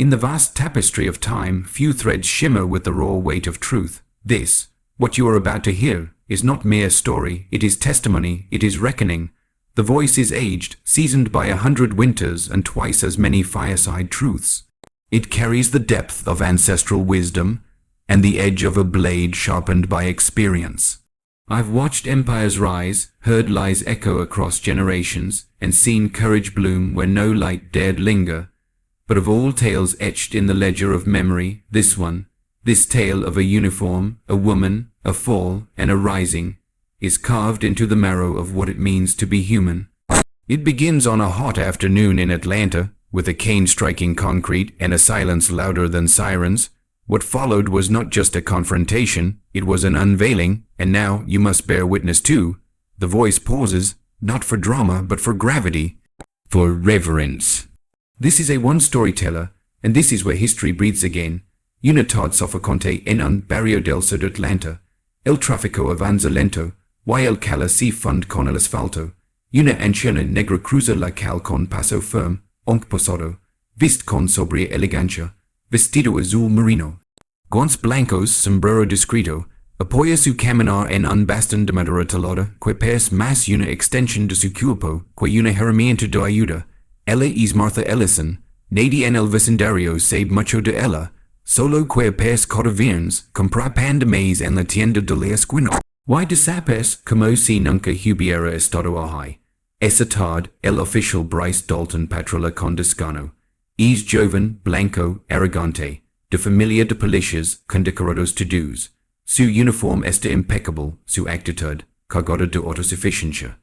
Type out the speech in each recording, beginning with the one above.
In the vast tapestry of time, few threads shimmer with the raw weight of truth. This, what you are about to hear, is not mere story, it is testimony, it is reckoning. The voice is aged, seasoned by 100 winters and twice as many fireside truths. It carries the depth of ancestral wisdom and the edge of a blade sharpened by experience. I've watched empires rise, heard lies echo across generations, and seen courage bloom where no light dared linger. But of all tales etched in the ledger of memory, this tale of a uniform, a woman, a fall, and a rising, is carved into the marrow of what it means to be human. It begins on a hot afternoon in Atlanta, with a cane striking concrete and a silence louder than sirens. What followed was not just a confrontation, it was an unveiling, and now you must bear witness too. The voice pauses, not for drama, but for gravity, for reverence. This is a one storyteller, and this is where history breathes again. Unitad soffocante en un barrio del sur de Atlanta. El tráfico avanza lento, y el cala se fund con el asfalto. Una anciana negra cruza la cal con paso firme, aunque posado, vist con sobria elegancia, vestido azul marino. Guantes blancos, sombrero discreto, apoya su caminar en un bastón de madera talada, que pes más una extensión de su cuerpo, que una herramienta de ayuda. Ella es Martha Ellison, nadie en el vecindario sabe mucho de ella, solo que pes cada viernes, compra pan de maíz en la tienda de la esquina. Y de sapes, como si nunca hubiera estado ahí. Esa tarde, el oficial Bryce Dalton patrulla con desgano. Es joven, blanco, arrogante, de familia de policías, condecorados to-dos. Su uniforme está impecable, su actitud, cargada de autosuficiencia.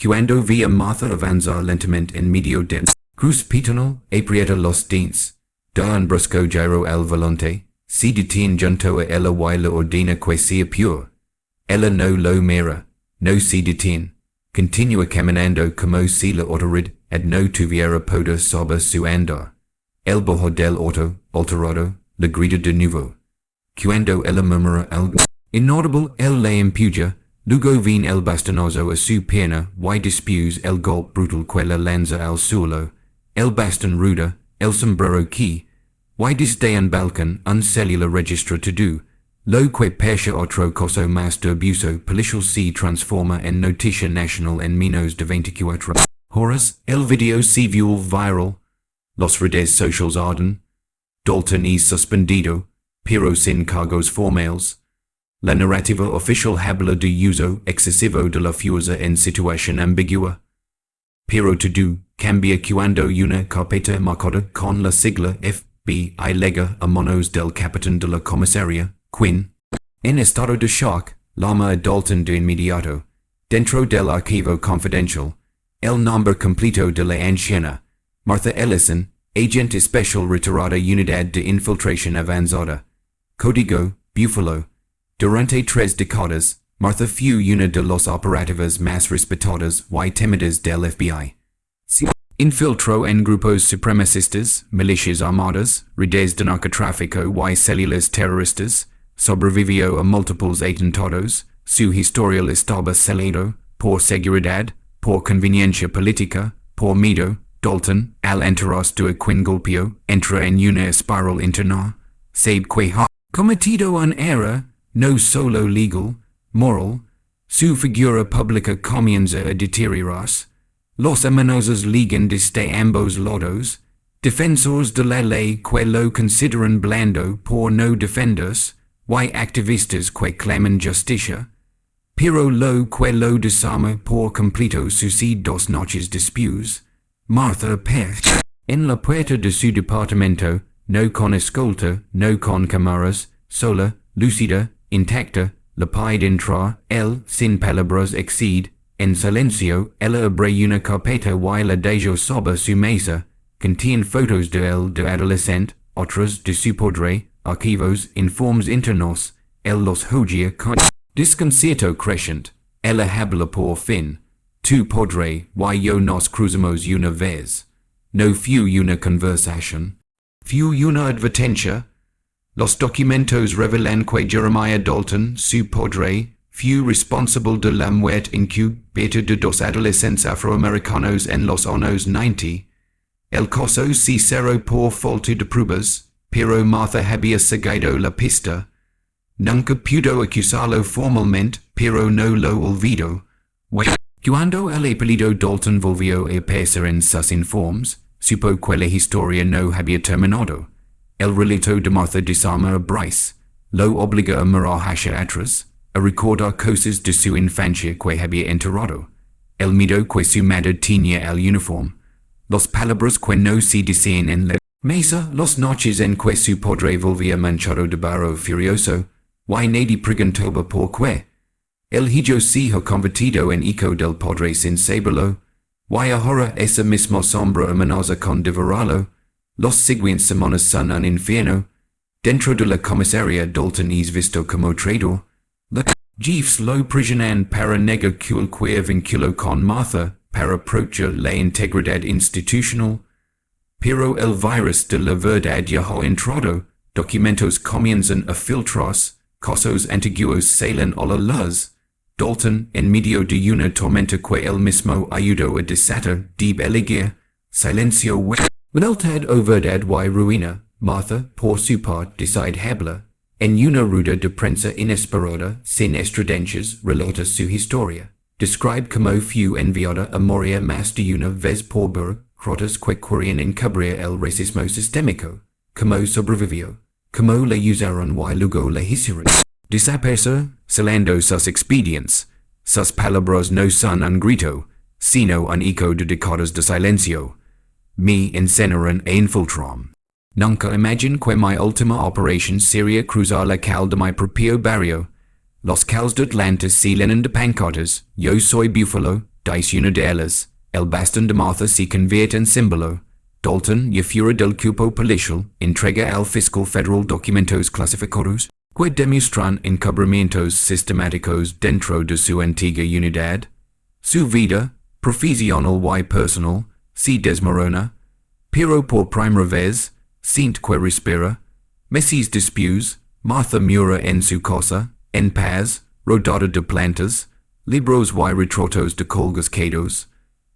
Cuando vi a Martha avanzar lentamente en medio del cruz peatonal, aprieta los dientes. Da un brusco giro al volante, se detiene junto a ella y le ordena que sea pure. Ella no lo mira, no se detiene. Continúa caminando como si la autoridad no tuviera poder sobre su andar. El bajo del auto, alterado, le grita de nuevo. Cuando ella murmura algo inaudible, él la empuja. Luego viene el bastonazo a su pierna y después el golpe brutal que la lanza al suelo. El bastón ruda, el sombrero que, y desde un balcón, un celular registra todo. Lo que percha otro caso más de abuso policial se transforma en noticia nacional en menos de 24 horas. El video se vuelve viral. Los redes sociales arden. Dalton es suspendido, pero sin cargos formales. La narrativa oficial habla de uso excesivo de la fuerza en situación ambigua. Pero todo cambia cuando una carpeta marcada con la sigla FBI llega a manos del capitán de la comisaría, Quinn. En estado de shock, llama a Dalton de inmediato. Dentro del archivo confidencial, el nombre completo de la anciana, Martha Ellison, agent especial retirada unidad de infiltración avanzada. Código, Buffalo. Durante 3 décadas, Martha fue una de los operativos más respetadas y temidas del FBI. Se infiltró en grupos supremacistas, milicias armadas, redes de narcotráfico y células terroristas, sobrevivió a múltiples atentados, su historial estaba selado, por seguridad, por conveniencia política, por miedo. Dalton, al enterarse de Quinn golpeó, entra en una espiral interna, sabe que ha cometido un error, no solo legal, moral, su figura pública comienza a deteriorarse. Los amenazas ligan desde ambos lados, defensores de la ley que lo consideran blando por no defenderse, y activistas que claman justicia, pero lo que lo desarma por completo sucede 2 noches después. Martha perch en la puerta de su departamento, no con escolta, no con cámaras, sola, lúcida, intacta, le pide entrar, él, sin palabras excede, en silencio, ella abre una carpeta y la deja sobre su mesa, contiene fotos de él de adolescente, otras de su padre, archivos, informes internos, él los joya con desconcierto creciente, ella habla por fin. Tu padre y yo nos cruzamos una vez. No fue una conversación. Fue una advertencia. Los documentos revelan que Jeremiah Dalton, su padre, fue responsable de la muerte encubierta de 2 adolescentes afroamericanos en los años 90. El coso Cicero por falta de pruebas, pero Martha había seguido la pista. Nunca pudo acusarlo formalmente, pero no lo olvidó. Cuando el apellido Dalton volvió a aparecer en sus informes, supo que la historia no había terminado. El relato de Martha desarma a Bryce, lo obliga a mirar hacia atrás, a recordar cosas de su infancia que había enterrado. El miedo que su madre tenía al uniforme, los palabras que no se decían en la mesa, las noches en que su padre volvía manchado de barro furioso, y nadie preguntaba por qué. El hijo se ha convertido en hijo del padre sin saberlo, y ahora esa misma sombra amenaza con devorarlo. Los siguientes semanas son un infierno. Dentro de la comisaría Dalton es visto como traidor. La Jeeves lo prisionan para negar cualquier vínculo con Martha, para proteger la integridad institucional. Pero el virus de la verdad ya ha entrado, documentos comienzan a filtrarse, casos antiguos salen a la luz. Dalton, en medio de una tormenta que él mismo ayudó a desatar, debe elegir silencio o lealtad o verdad y ruina. Martha, por su parte, decide hablar. En una rueda de prensa inesperada, sin estridencias, relata su historia. Describe cómo fue enviada a Moria más de una vez por burócratas que querían encubrir el racismo sistémico. Cómo sobrevivió. Cómo la usaron y luego la hicieron desaparecer, celando sus expedients. Sus palabras no son un grito, sino un eco de décadas de silencio. Me enseñaron a infiltrar. Nunca imagine que mi última operación sería cruzar la calle de mi propio barrio. Los calles de Atlanta se llenan de pancartas. Yo soy Buffalo, dice una de ellas. El bastón de Martha se convierte en símbolo. Dalton, y fuera del cuerpo policial, entrega al fiscal federal documentos clasificados que demuestran encubrimientos sistemáticos dentro de su antigua unidad. Su vida, profesional y personal, se desmorona, pero por primera vez, siente que respira. Meses después, Martha mura en su casa, en paz, rodeada de plantas, libros y retratos de colgas quedos.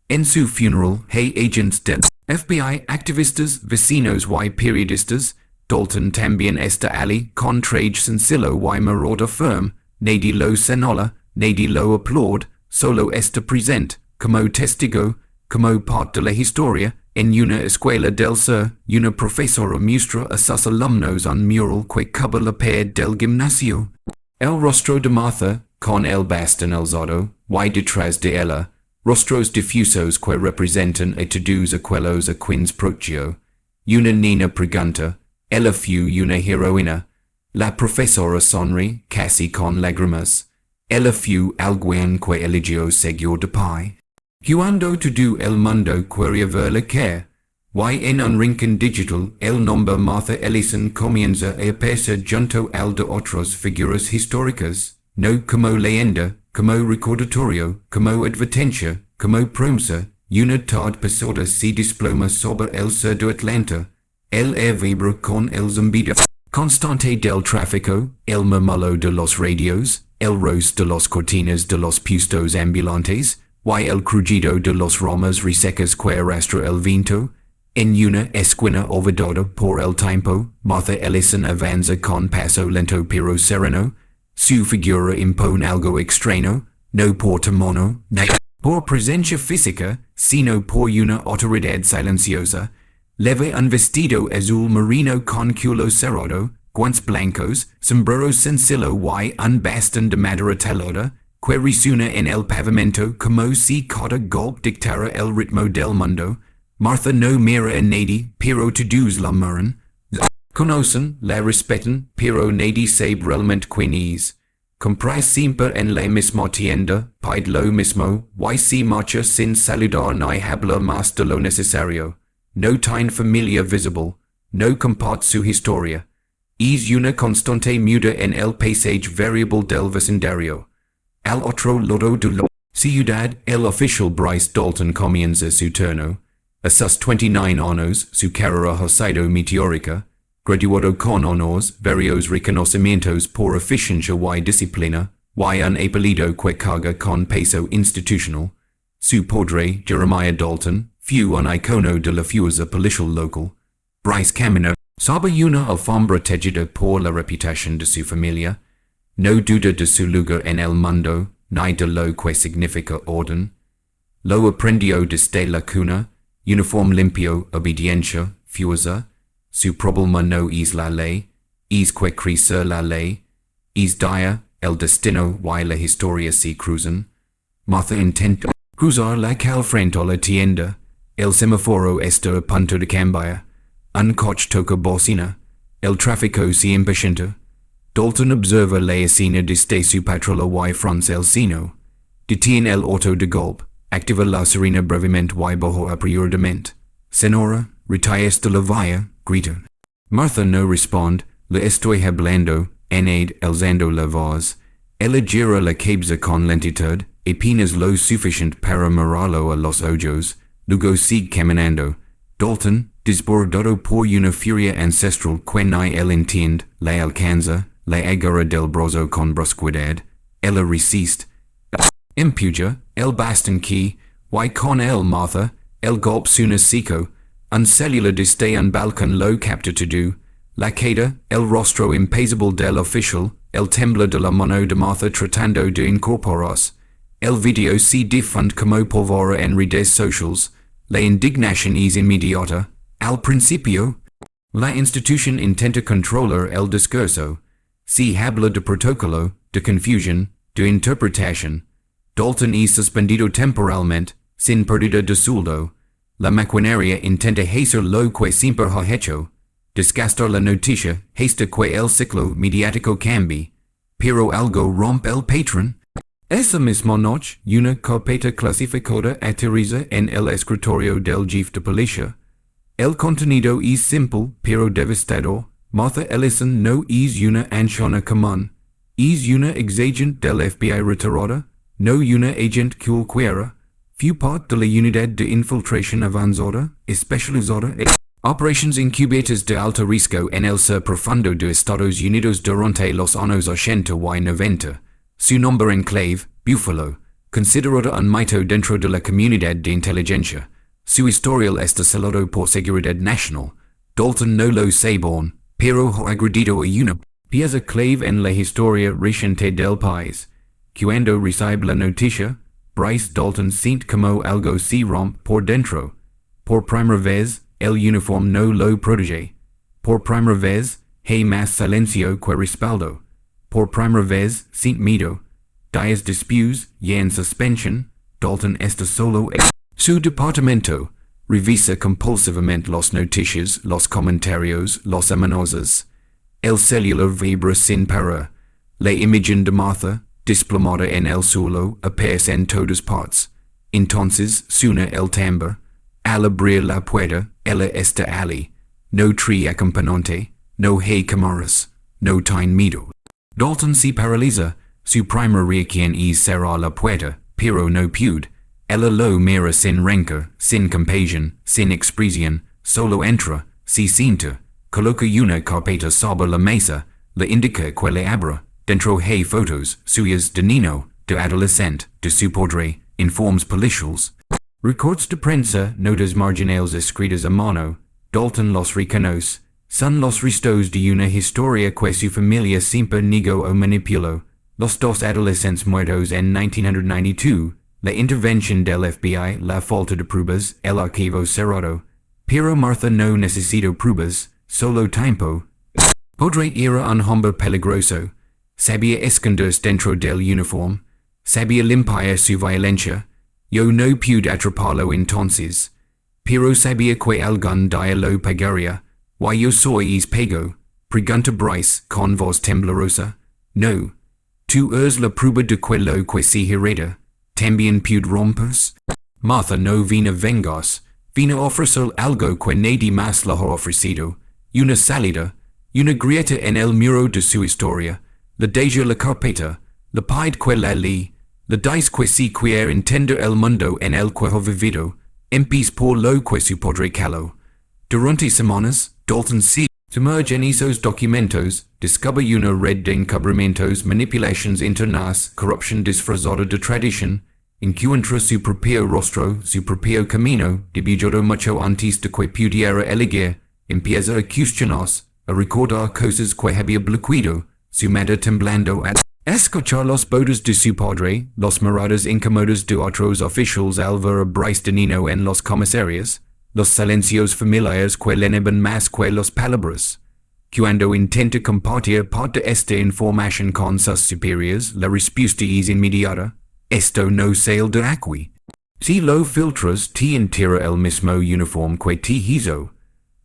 En su funeral, hay agents del FBI, activistas, vecinos y periodistas. Dalton también está allí, con traje sencillo y mirada firme. Nadie lo señala, nadie lo aplaude, solo está presente, como testigo, como parte de la historia. En una escuela del sur, una profesora muestra a sus alumnos un mural que cubre la pared del gimnasio. El rostro de Martha, con el bastón alzado, y detrás de ella, rostros difusos que representan a todos aquellos a quienes protegió. Una niña pregunta, ella fue una heroína. La profesora sonríe, casi con lágrimas. Ella fue alguien que eligió seguir de pie. Cuando todo el mundo quería verla caer, y en un rincón digital, el nombre Martha Ellison comienza a aparecer junto al de otras figuras históricas, no como leyenda, como recordatorio, como advertencia, como promesa. Una tarde pasada se desploma sobre el sur de Atlanta. El air vibra con el zumbido constante del tráfico, el murmullo de los radios, el roce de las cortinas de los puestos ambulantes, y el crujido de las ramas resecas que arrastra el viento. En una esquina olvidada por el tiempo, Martha Ellison avanza con paso lento pero sereno. Su figura impone algo extraño, no por temor, ni por presencia física, sino por una autoridad silenciosa. Lleva un vestido azul marino con culo cerrado, guantes blancos, sombrero sencillo y un bastón de madera talada, que resuena en el pavimento como si cada golpe dictara el ritmo del mundo. Martha no mira a nadie, pero todos la miran. La conocen, la respetan, pero nadie sabe realmente quién es. Compra siempre en la misma tienda, pide lo mismo, y se marcha sin saludar ni hablar más de lo necesario. No tiene familia visible, no comparte su historia. Es una constante muda en el paisaje variable del vecindario. Al otro lado de la ciudad, el oficial Bryce Dalton comienza su turno. A sus 29 años, su carrera ha sido meteórica. Graduado con honors, varios reconocimientos por eficiencia y disciplina, y un apellido que carga con peso institucional. Su padre, Jeremiah Dalton, Few un icono de la fuerza policial local. Bryce camino. Sabe una alfombra tejida por la reputación de su familia. No duda de su lugar en el mundo, ni de lo que significa orden. Lo aprendió desde la cuna. Uniform limpio, obediencia, fuerza. Su problema no es la ley. Es que crece la ley. Es dia, el destino y la historia se cruzan. Martha intenta cruzar la calle frente a la tienda. El semáforo está a punto de cambiar. Un coche toca bocina. El tráfico se impacienta. Dalton observa la escena desde su patrola y frente el seno. Detiene el auto de golpe. Activa la sirena brevemente y bajo apresuradamente. Senora, retires de la vía, grita. Martha no responde. Le estoy hablando, enade alzando la voz. Ella gira la cabeza con lentitud, apenas lo suficiente para mirarlo a los ojos. Luego sigue caminando. Dalton, desbordado por una furia ancestral que ni él entiende, la alcanza, la agarra del brazo con brusquedad. Ella resiste. Empuja, el bastón que, y con el Martha, el golpe suena seco. Un célula desde un balcón lo capta todo. La queda, el rostro impassible del oficial, el temblar de la mano de Martha tratando de incorporarse. El video se difunde como pólvora en redes sociales. La indignación es inmediata. Al principio, la institución intenta controlar el discurso. Se habla de protocolo, de confusión, de interpretación. Dalton es suspendido temporalmente, sin pérdida de sueldo. La maquinaria intenta hacer lo que siempre ha hecho. Desgastar la noticia hasta que el ciclo mediático cambie. Pero algo rompe el patrón. Esa misma noche, una carpeta clasificada aterriza en el escritorio del jefe de policía. El contenido es simple pero devastador. Martha Ellison no es una anciana común. Es una exagente del FBI retirada, no una agente cualquiera. Fue parte de la unidad de infiltración avanzada, especializada en operaciones encubiertas de alto riesgo en el sur profundo de Estados Unidos durante los años 80 y 90. Su nombre en clave, Buffalo, considerado un mito dentro de la comunidad de inteligencia. Su historial está celado por seguridad nacional. Dalton no lo sabe, pero ha agredido a una pieza clave en la historia reciente del país. Cuando recibe la noticia, Bryce Dalton siente como algo se rompe por dentro. Por primera vez, el uniforme no lo protege. Por primera vez, hay más silencio que respaldo. Por primera vez, siente miedo. Días después, ya en suspensión, Dalton está solo en su departamento. Revisa compulsivamente las noticias, los comentarios, los amenazas. El celular vibra sin parar. La imagen de Martha, desplomada en el suelo, aparece en todas partes. Entonces suena el tambor. Al abrir la puerta, ella está allí. No trae acompañante, no hay cámaras, no tiene miedo. Dalton se paraliza. Su primera reacción es cerrar la puerta, pero no puede. Ella lo mira sin rencor, sin compasión, sin expresión, solo entra, se sienta, coloca una carpeta sobre la mesa, le indica que le abra. Dentro hay fotos suyas de niño, de adolescente, de su padre, informes policiales. Records de prensa, notas marginales escritas a mano. Dalton los reconoce. Son los restos de una historia que su familia siempre negó o manipuló. Los dos adolescentes muertos en 1992, la intervención del FBI, la falta de pruebas, el archivo cerrado. Pero Martha no necesita pruebas, solo tiempo. Padre era un hombre peligroso. Sabía esconderse dentro del uniforme. Sabía limpiar su violencia. Yo no pude atraparlo entonces. Pero sabía que algún día lo pagaría. Y yo soy es pago. Pregunta Bryce con voz temblorosa. No. Tú eres la prueba de que lo que se hereda. ¿También pude romperse? Martha no vino a vengarse. Vino a ofrecer algo que nadie más le ha ofrecido. Una salida. Una grieta en el muro de su historia. Le deja la carpeta. Le pide que la lee. Le dice que si quiere entender el mundo en el que ha vivido. Empieza por lo que su padre caló. Durante semanas, Dalton se sumerge en esos documentos, descubre una red de encubrimientos, manipulaciones internas, corrupción disfrazada de tradición, encuentro su propio rostro, su propio camino, debujado mucho antes de que pudiera elegir, empieza a cuestionarse, a recordar cosas que había bloqueado, su mente temblando a escuchar los votos de su padre, los miradas incómodas de otros oficiales al ver a Bryce de Nino en los comisarios, los silencios familiares que le neban más que las palabras. Cuando intenta compartir parte de esta información con sus superiores, la respuesta es inmediata. Esto no sale de aquí. Si lo filtras, te entera el mismo uniforme que te hizo.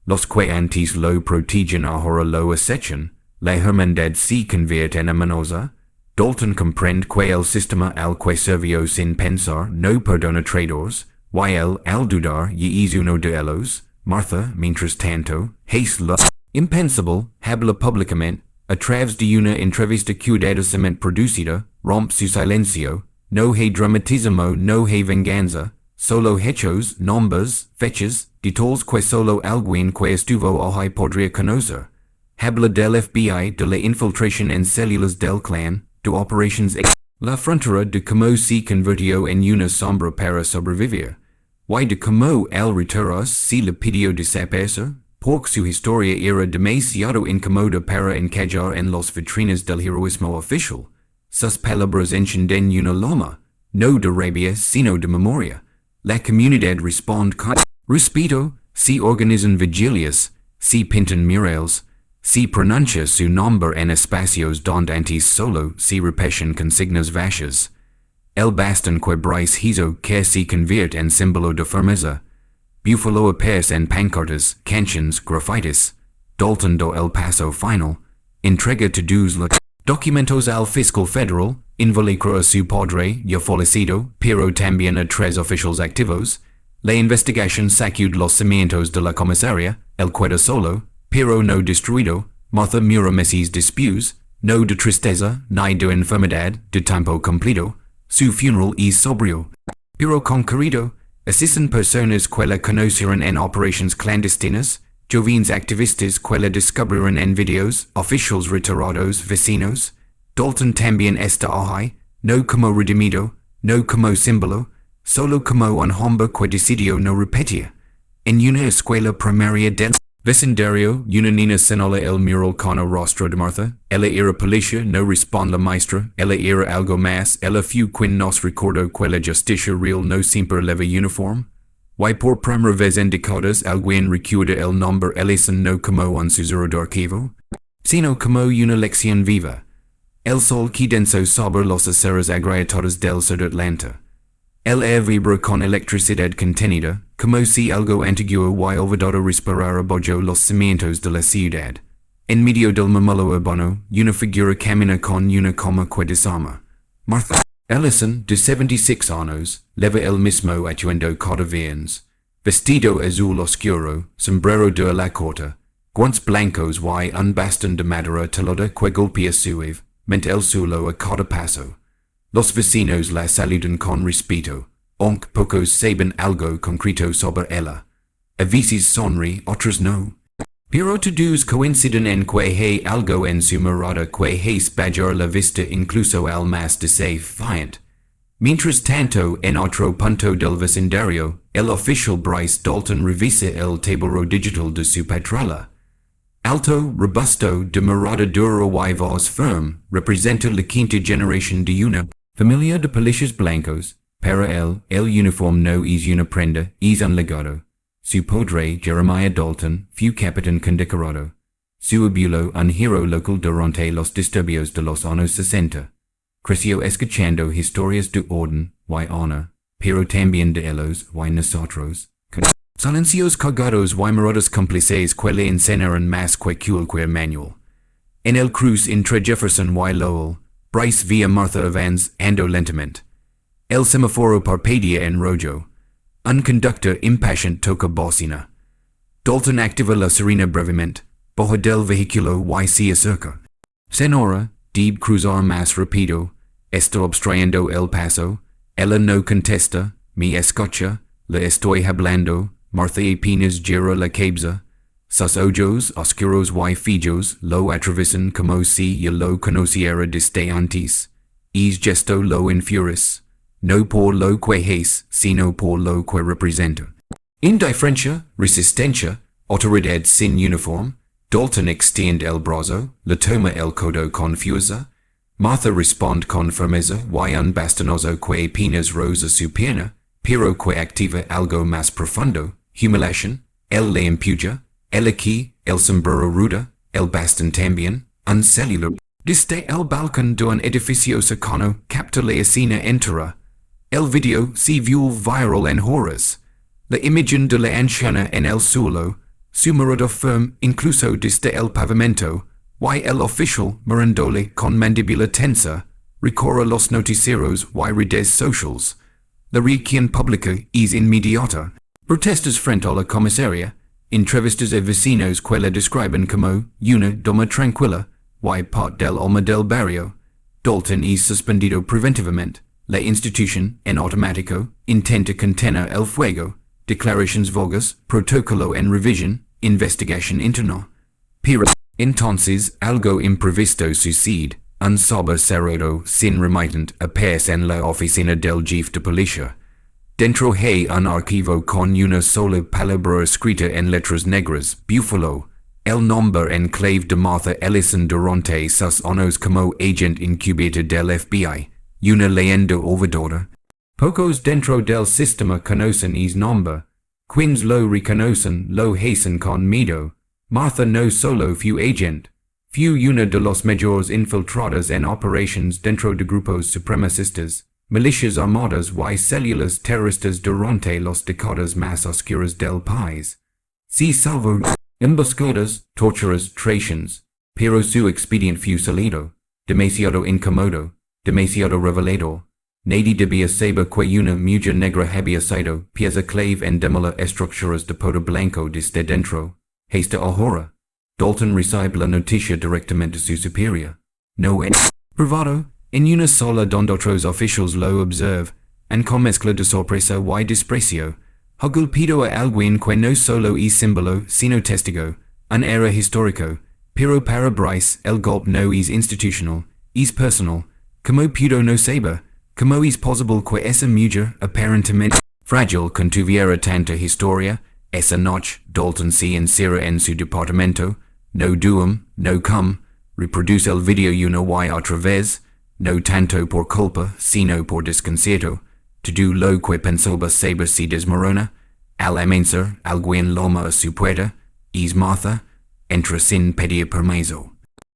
Los que antes lo protegen ahora lo acechan. La hermandad se convierte en amorosa. Dalton comprende que el sistema al que servió sin pensar no perdona traidores. Y él, al dudar, y es uno de ellos. Martha, mientras tanto, hace lo impensable, habla públicamente, a través de una entrevista cuidadosamente producida, rompe su silencio. No hay dramatismo, no hay venganza, solo hechos, nombres, fechas, detalles que solo alguien que estuvo allí podría conocer. Habla del FBI, de la infiltración en células del clan, de operations la frontera de cómo se convirtió en una sombra para sobrevivir. Y de cómo al retirarse se le pidió desaparecer, porque su historia era demasiado incómoda para encajar en las vitrinas del heroísmo oficial. Sus palabras encienden una loma, no de rabia sino de memoria. La comunidad responde con respeto, se organizan vigilias, se pintan murales, se pronuncia su nombre en espacios donde antes solo se repiten consignas vacías. El bastón que Bryce hizo que se convierte en símbolo de firmeza. Buffalo aparece en pancartas, canciones, grafitis. Dalton do el paso final, entrega todos los documentos al fiscal federal, involucra a su padre y fallecido, pero también a tres oficiales activos. La investigación sacude los cimientos de la comisaría, el queda solo, pero no destruido. Martha mira meses después, no de tristeza, ni de enfermedad, de tiempo completo. Su funeral es sobrio, pero concurrido. Asisten personas que la conocieron en operaciones clandestinas, jóvenes activistas que la descubrieron en videos, oficiales retirados, vecinos. Dalton también está allí, no como redimido, no como símbolo, solo como un hombre que decidió no repetir. En una escuela primaria del vecindario, una niña señala el mural con el rostro de Martha. Ella era policía, no responde la maestra. Ella era algo más. Ella fue quien nos recordó que la justicia real no siempre lleva uniforme. Y por primera vez en décadas alguien recuerda el nombre Ellison no como un susurro de archivo, sino como una lección viva. El sol que denso sobre los aceras agrietados del sur de Atlanta. El air vibra con electricidad contenida, como si algo antiguo y olvidado respirara bajo los cimientos de la ciudad. En medio del mamalo urbano, una figura camina con una coma que desarma. Martha Ellison, de 76 años, lleva el mismo atuendo cada viernes. Vestido azul oscuro, sombrero de ala corta, guantes blancos y un bastón de madera telada que golpea suave, mente el suelo a cada paso. Los vecinos la saludan con respeto, aunque pocos saben algo concreto sobre ella. A veces sonríe, otros no. Pero todos coinciden en que hay algo en su mirada que hace bajar la vista incluso al más desafiante. Mientras tanto, en otro punto del vecindario, el oficial Bryce Dalton revisa el tablero digital de su patrola. Alto, robusto, de mirada dura y voz firme, representa la quinta generación de una familia de policías blancos. Para él, el uniforme no es una prenda, es un legado. Su padre, Jeremiah Dalton, fue capitán condecorado. Su abuelo, un hero local durante los disturbios de los años 60. Creció escuchando historias de orden y honor, pero también de ellos y nosotros. Silencios cargados y miradas cómplices que le enseñaron más que cualquier manual. En el cruce entre Jefferson y Lowell, Bryce via Martha Evans ando lentamente. El semáforo parpadea en rojo. Un conductor impaciente toca bocina. Dalton activa la sirena brevemente, baja del vehículo y se acerca. Senora, debe cruzar más rápido. Está obstrayendo el paso. Ella no contesta, me escucha, le estoy hablando. Martha apenas gira la cabeza. Sus ojos, oscuros y fijos, lo atraviesan como si ya lo conociera desde antes. Es gesto lo enfurece. no por lo que es, sino por lo que representa. Indiferencia, resistencia, autoridad sin uniforme, Dalton extiende el brazo, le toma el codo confusa, Martha responde con firmeza y un bastonazo que apenas roza su pierna, pero que activa algo más profundo, humiliación, él le empuja, el aquí, el sombrero ruda, el bastón también, un celular. Desde el balcón de un edificio cercano capta la escena entera. El video se vio viral en horas. La imagen de la anciana en el suelo, su mirada firme incluso desde el pavimento, y el oficial mirándole con mandíbula tensa, recorre los noticieros y redes socials. La reacción pública es inmediata. Protestas frente a la comisaría, entrevistas a vecinos que la describen como una dama tranquila, y part del alma del barrio. Dalton es suspendido preventivamente. La institución, en automático, intenta contener el fuego. Declaraciones vagas, protocolo en revisión, investigación interna. Pero, entonces, algo imprevisto sucede. Un sobresalto sin remitente aparece en la oficina del jefe de policía. Dentro hay un archivo con una sola palabra escrita en letras negras, búfalo. El nombre en clave de Martha Ellison durante sus años como agente encubierta del FBI. Una leyenda olvidada. Pocos dentro del sistema conocen ese nombre. Quienes lo reconocen lo hacen con miedo. Martha no solo fue agente. Fue una de los mayores infiltrados en operaciones dentro de grupos supremacistas, milicias armadas y células terroristas durante las décadas más oscuras del país. Se salvó emboscadas, torturas, traiciones, pero su expediente fue salido, demasiado incómodo, demasiado revelador. Nadie debía saber que una mujer negra había sido pieza clave en demoler estructuras de poder blanco desde dentro. Hasta ahora, Dalton recibe la noticia directamente de su superior. No en privado, en una sala donde otros oficiales lo observan, and con mezcla de sorpresa y desprecio, ha golpeado a alguien que no solo es símbolo, sino testigo, un era histórico, pero para Bryce el golpe no es institucional, es personal. Como pudo no saber, como es posible que esa mujer aparentemente frágil contuviera tanta historia. Esa noche, Dalton se encierra en su departamento, no duerme, no come, reproduce el video una y otra vez, no tanto por culpa, sino por desconcierto. Todo lo que pensaba saber se desmorona. Al amanecer, alguien llama a su puerta, es Martha, entra sin pedir permiso.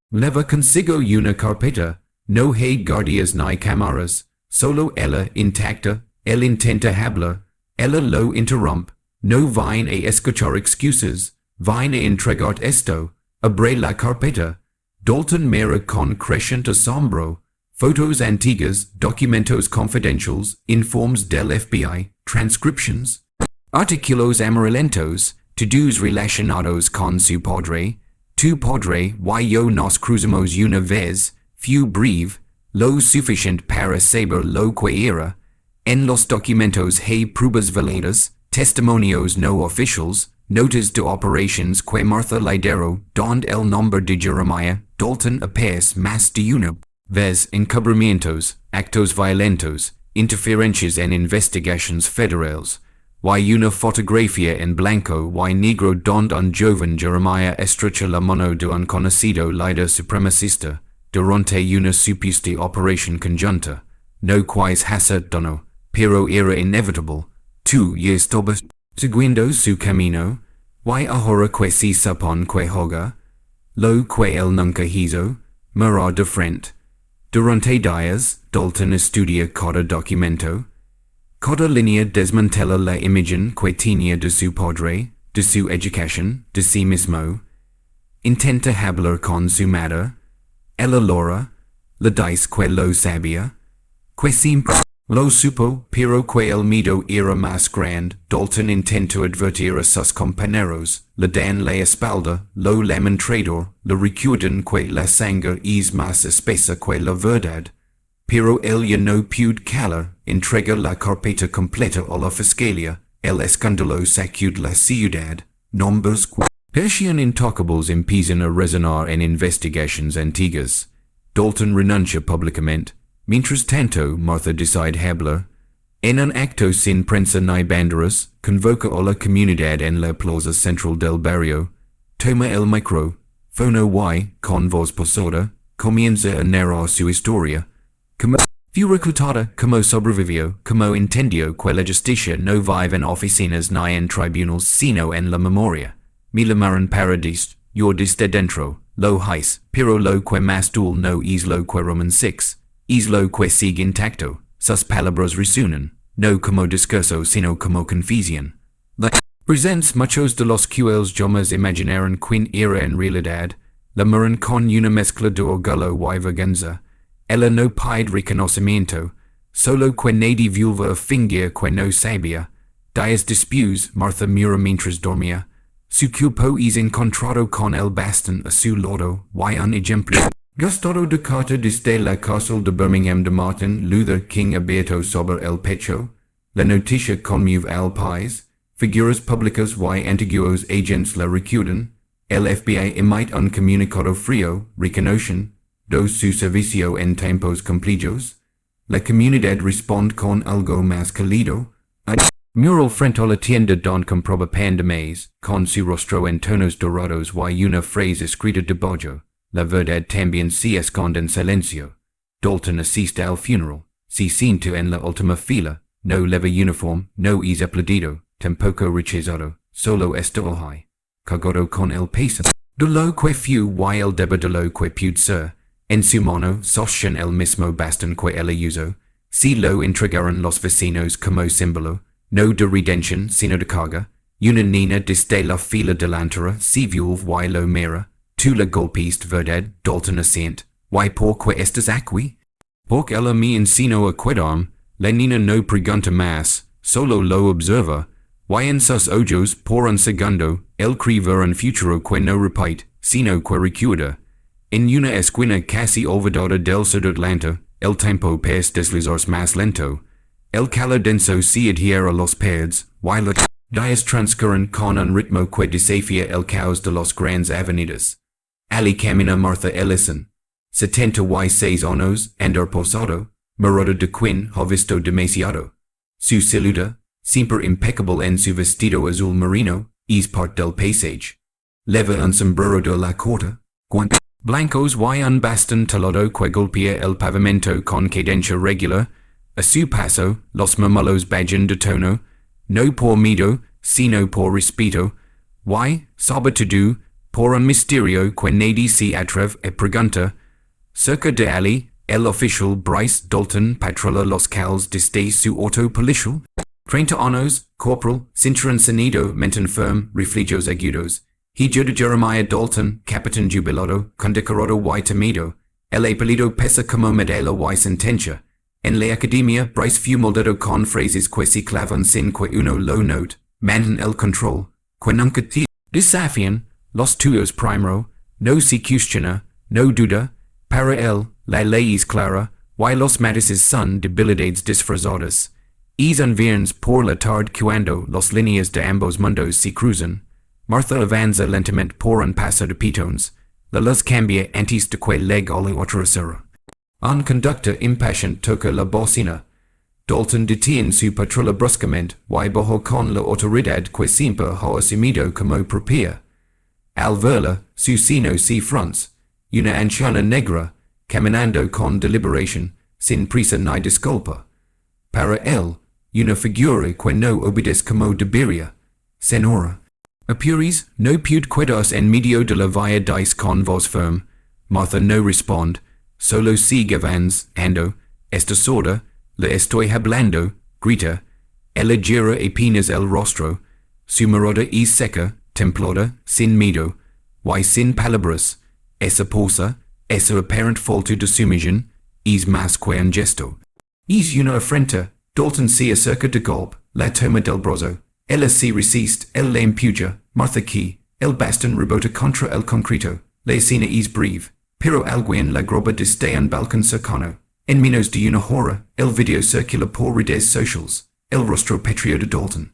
Lleva consigo una carpeta, no hay guardias ni cámaras, solo ella intacta, él intenta hablar, ella lo interrumpe. No vayan a escuchar excusas, vayan a entregar esto, abre la carpeta. Dalton mira con creciente asombro. Fotos antiguas, documentos confidenciales, informes del FBI, transcriptions, artículos amarillentos, to-dos relacionados con su padre, tu padre y yo nos cruzamos una vez, fue breve, lo suficiente para saber lo que era. En los documentos hay pruebas validas, testimonios no oficiales, notas de operations que Martha lideró, donde el nombre de Jeremiah Dalton aparece más de una vez, encubrimientos, actos violentos, interferencias en investigaciones federales, y una fotografía en blanco y negro donde un joven Jeremiah estrecha la mano de un conocido líder supremacista durante una supuesta operación conjunta. No quais hacer dono, pero era inevitable. Tú ya estabas siguiendo su camino, y ahora que se supone que juega, lo que él nunca hizo, mirar de frente. Durante días, Dalton estudia cada documento. Cada línea desmantela la imagen que tenía de su padre, de su educación, de sí mismo. Intenta hablar con su madre. Ella Laura, le dice que lo sabía, que siempre lo supo, pero que el miedo era más grande. Dalton intentó advertir a sus compañeros, le dan la espalda, lo llaman traidor, le recuerdan que la sangre es más espesa que la verdad. Pero él ya no pudo calar, entrega la carpeta completa a la fiscalía, el escándalo sacude la ciudad, nombres que parecían intocables empiezan a resonar en investigaciones antiguas. Dalton renuncia públicamente. Mientras tanto, Martha decide hablar. En un acto sin prensa ni banderas, convoca a la comunidad en la plaza central del barrio, toma el micro, fono y, con voz posada, comienza a narrar su historia, como fue reclutada, como sobrevivió, como entendió que la justicia no vive en oficinas ni en tribunals sino en la memoria. Me llamaron paradis, yo desde dentro, lo hice, pero lo que más dul no es lo que Roman 6, es lo que sigue intacto, sus palabras resuenan, no como discurso sino como confusión. La presents muchos de los cuales llamas imaginaron quien era en realidad, la mueren con una mezcla de orgullo y vergüenza. Ella no pide reconocimiento, solo que nadie vuelva a fingir que no sabía. Días después, Martha murió mientras dormía. Su cuerpo es encontrado con el bastón a su lado, y un ejemplo gustado de carta desde la cárcel de Birmingham de Martin Luther King abierto sobre el pecho. La noticia conmueve al país. Figuras públicas y antiguos agents la recuerdan. El FBI emite un comunicado frío, reconocen su servicio en tiempos completos. La comunidad responde con algo más cálido. Un mural frente a la tienda donde compraba pan de maíz, con su rostro en tonos dorados y una frase escrita debajo. La verdad también se esconde en silencio. Dalton asiste al funeral. Se sienta en la última fila. No lleva uniforme, no es aplaudido, tampoco rechazado, solo está hoy. Cargado con el peso de lo que fue y el deber de lo que pudo ser. En su mano sostiene el mismo bastón que ella usó. Si lo entregaron los vecinos como símbolo, no de redención sino de carga. Una niña desde la fila delantera se vuelve y lo mira. Tú la golpeaste, verdad, Dalton asiente. ¿Y por qué estás aquí? Porque ella me enseñó a cuidarme. La niña no pregunta más, solo lo observa. Y en sus ojos, por un segundo, el cree ver un futuro que no repite, sino que recuerda. En una esquina casi olvidada del Atlanta, el tiempo parece deslizarse más lento. El calor denso se adhiere a los pads, y los días transcurren con un ritmo que desafía el caos de las grandes avenidas. Ali camina Martha Ellison. 76 años, andar posado, morada de quien ha visto demasiado. Su silueta, siempre impecable en su vestido azul marino, es parte del paisaje. Lleva un sombrero de la corte, guantes blancos y un bastón talado que golpea el pavimento con cadencia regular. A su paso, los mamulos bajan de tono, no por miedo, sino por respeto, y, sobre todo, por un misterio que nadie se atreve a preguntar. Cerca de Ali, el oficial Bryce Dalton patrulla los calles desde su auto policial. 30 años, corporal, cinturón ceñido, mente firme, reflejos agudos. Hijo de Jeremiah Dalton, capitán jubilado, condecorado y temido. El apellido pesa como medalla y sentencia. En la academia, Bryce fue moldado con frases que se clavan sin que uno lo note. Mantiene el control, que nunca te desafían. Los tuyos primero, no se cuestiona, no duda. Para él, la ley es clara, y los matices son debilidades disfrazadas. Es un viernes por la tarde cuando las líneas de ambos mundos se cruzan. Martha avanza lentamente por un paso de peatones. La luz cambia antes de que llegue a la otra acera. Un conductor impaciente toca la bocina. Dalton detiene su patrulla bruscamente y bajo con la autoridad que siempre ha asumido como propia. Al verla, su seno se frunce. Una anciana negra, caminando con deliberación, sin prisa ni disculpa. Para él, una figura que no obedece como debería. Senora. Apuris, no puede quedarse en medio de la vía dice con voz firme. Martha no responde, solo sigue avanzando. Esta sorda, le estoy hablando, grita. Ella gira apenas el rostro. Su mirada es seca, templada, sin miedo, y sin palabras. Esa posa, esa aparente falta de sumisión, es más que un gesto. Es una afrenta. Dalton se acerca de golpe, la toma del brazo. Ella se resiste, él la empuja. Martha que, el bastón rebota contra el concreto. La escena es breve, pero alguien la graba desde un balcón cercano. En menos de una hora, el video circula por redes sociales. El rostro pétreo de Dalton.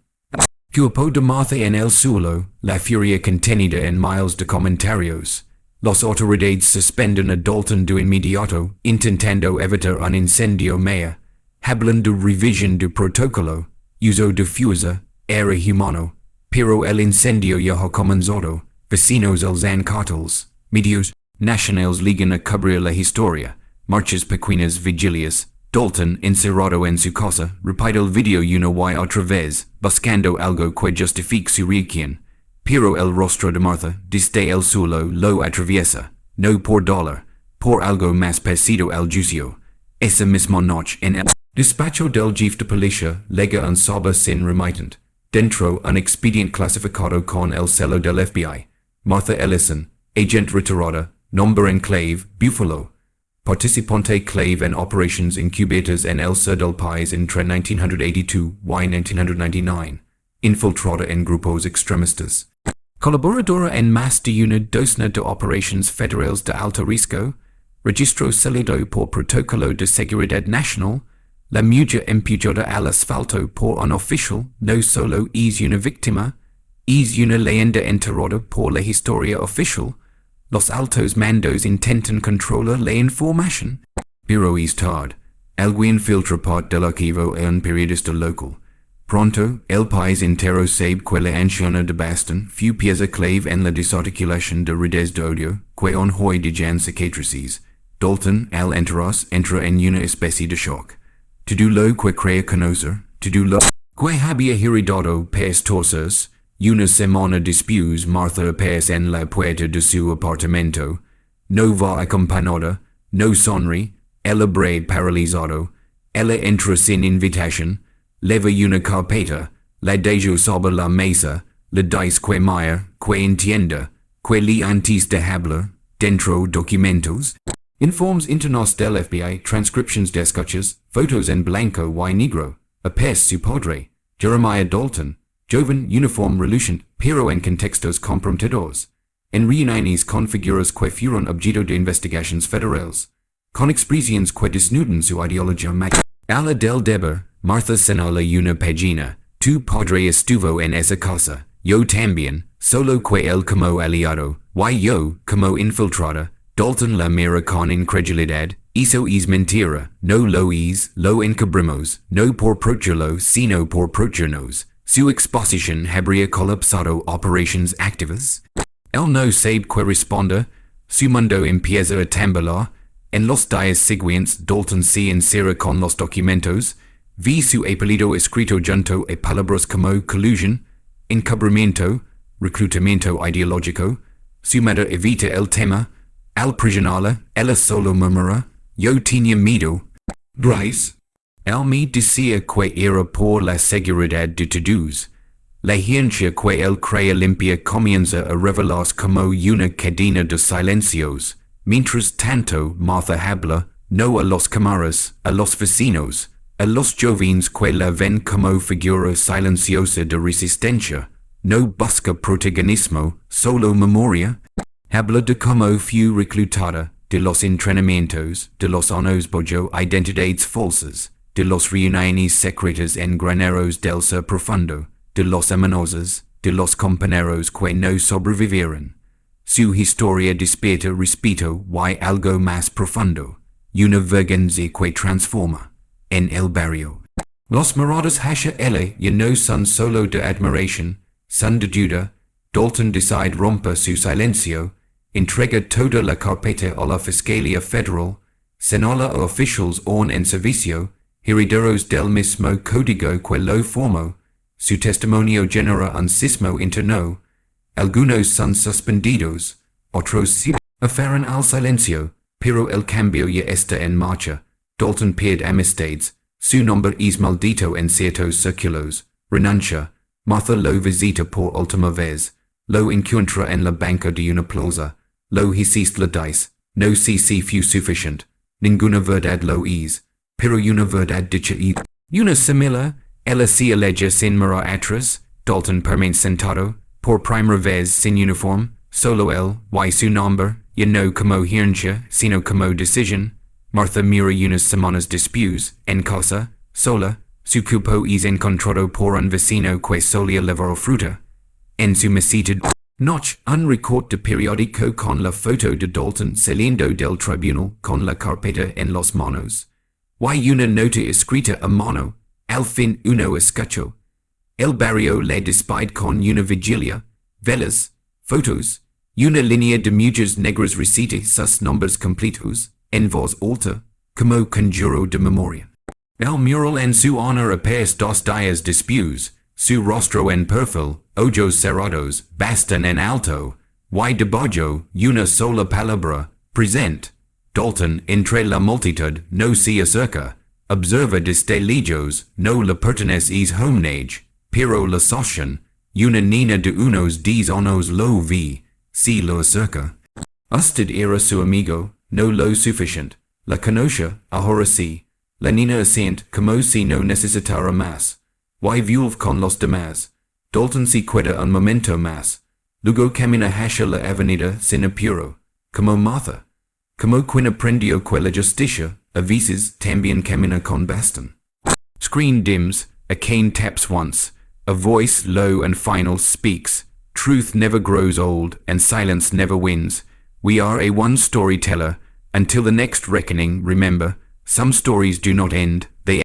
Cuerpo de Martha en el suelo, la furia contenida en miles de comentarios. Los autoridades suspenden a Dalton de inmediato, intentando evitar un incendio mayor. hablan de revisión de protocolo, uso de fuerza, era humano, pero el incendio ya ha comenzado, vecinos el zancartels, medios nacionales ligan a cubrir la historia, marchas pequeñas vigilias, Dalton encerrado en su casa, repite el video una y otra vez, buscando algo que justifique su reacción, pero el rostro de Martha, desde el suelo, lo atraviesa, no por dolor, por algo más parecido al juicio. Esa misma noche en el despacho del jefe de policía, lega un sobre sin remittent. Dentro un expediente clasificado con el sello del FBI. Martha Ellison, agent retirada, nombre enclave, Buffalo. Participante clave en operations encubiertas en el sur del país entre 1982 y 1999. Infiltrada en grupos extremistas. Colaboradora en más de una docena de operations federales de alto riesgo. Registro cedido por protocolo de seguridad nacional. La mujer empuñada al asfalto por un oficial no solo es una víctima, es una leyenda enterrada por la historia oficial. Los altos mandos intentan controlar la información. Pero es tarde. Alguien filtra parte del archivo a un periodista local. Pronto, el país entero sabe que la anciana de Boston fue pieza clave en la desarticulación de redes de odio que on hoy digan cicatrices. Dalton, al enterarse, entra en una especie de shock. Todo lo que crea conocer, todo lo que había heredado torces, una semana después Martha aparece en la puerta de su apartamento, no va acompañada, no sonríe, ella breve paralizado, ella entra sin invitación, leva una carpeta, la deja sobre la mesa, le dice que mira, que entienda, que le antes de hablar, dentro documentos. Informes internos del FBI, transcriptions de escuchas, fotos en blanco y negro, aparece su padre, Jeremiah Dalton, joven, uniform relucent, pero en contextos comprometedores. En reuniones con figuras que fueron objeto de investigaciones federales, con expresiones que desnudan su ideología a la del deber, Martha señala una página, tu padre estuvo en esa casa, yo también, solo que él como aliado, y yo, como infiltrada. Dalton la mira con incredulidad, eso es mentira, no lo es, lo encubrimos, no por protegerlo sino por protegernos. Su exposición habría colapsado operations activas. Él no sabe que responda, su mundo empieza a temblar. En los días siguientes Dalton se encierra con los documentos, vi su apellido escrito junto a palabras como collusion, encubrimiento, reclutamiento ideológico, su madre evita el tema. Al presionarla, ella solo murmura, yo tenía miedo. Grace. Él me decía que era por la seguridad de todos. La ciencia que él crea limpia comienza a revelarse como una cadena de silencios. Mientras tanto, Martha habla, no a los cámaras, a los vecinos, a los jóvenes que la ven como figura silenciosa de resistencia. No busca protagonismo, solo memoria. Habla de cómo fue reclutada, de los entrenamientos, de los años bajo identidades falsas, de los reuniones secretas en graneros del ser profundo, de los amenazas, de los compañeros que no sobrevivieron. Su historia despierta respeto y algo más profundo, una vergüenza que transforma. En el barrio. Los miradas hacia ella ya no son solo de admiración, son de duda. Dalton decide romper su silencio, entrega toda la carpeta a la Fiscalía Federal, señala a oficiales aún en servicio, herederos del mismo código que lo formó, su testimonio genera un sismo interno, algunos son suspendidos, otros se aferran al silencio, pero el cambio ya está en marcha. Dalton pierde amistades, su nombre es maldito en ciertos círculos, renuncia, Martha lo visita por última vez, lo encuentra en la banca de una plaza, lo hiciste le dice, no sé si fue suficiente, ninguna verdad lo es, pero una verdad dicha y una similar, ella se aleja sin mirar atrás, Dalton permanece sentado, por primera vez sin uniforme, solo él, y su nombre, ya no como herencia, sino como decisión. Martha mira unas semanas después, en casa, sola, su cuerpo es encontrado por un vecino que solía llevar fruta. En su mesita noche, un recorte de periódico con la foto de Dalton saliendo del tribunal con la carpeta en las manos. Why una nota escrita a mano, al fin uno escucho. El barrio le despide con una vigilia, velas, fotos, una línea de muchas negras recite sus nombres completos, en voz alta, como conjuro de memoria. El mural en su honor apeas 2 días después, su rostro en perfil, ojos cerrados, bastan en alto, y debajo, una sola palabra, present. Dalton, entre la multitud, no se acerca, observa desde lejos, no le pertenece homenage, pero la asocian, una niña de unos 10 años lo vi, si lo acerca. Usted era su amigo, no lo suficiente, la conoce, ahora sí. La niña asiente como si no necesitara más. Y vuelve con los demás. Dalton se queda un momento más. Luego camina hacia la avenida sin apuro, como Martha. Como quien aprendió que la justicia, a veces, también camina con bastón. Screen dims, a cane taps once, a voice low and final speaks. Truth never grows old, and silence never wins. We are a one storyteller. Until the next reckoning, remember, some stories do not end, they